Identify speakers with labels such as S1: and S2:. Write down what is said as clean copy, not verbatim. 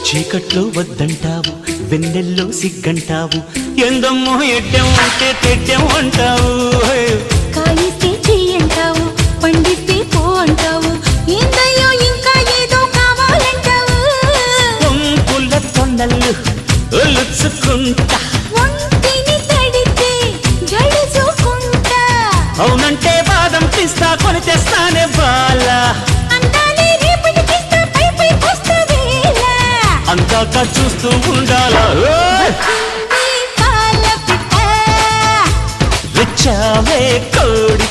S1: చీకట్లో వద్దంటావు, వెన్నెల్లో సిగ్గంటావు, ఎందమ్మో ఎడ్డెం అంటే తెడ్డెం అంటావు.
S2: కాయిస్తే చెయ్యంటావు, పండిస్తే పో అంటావు, ఏందయ్యో ఇంకా ఏదో కావాలంటావు.
S1: పొంపుల తొన్నలు ఒలుచుకుంటా,
S2: ఒంటిని తడితే జడుచుకుంటా,
S1: అవునంటే బాదం పిస్తా కొని తెస్తానే బాల,
S2: అందాలే రేపటికిస్తా పై పై వస్తా వేళ.
S1: అందాక చూస్తూ ఉండాలా.
S2: వచ్చింది పాల పిట్ట,
S1: రిచ్చావే కోడి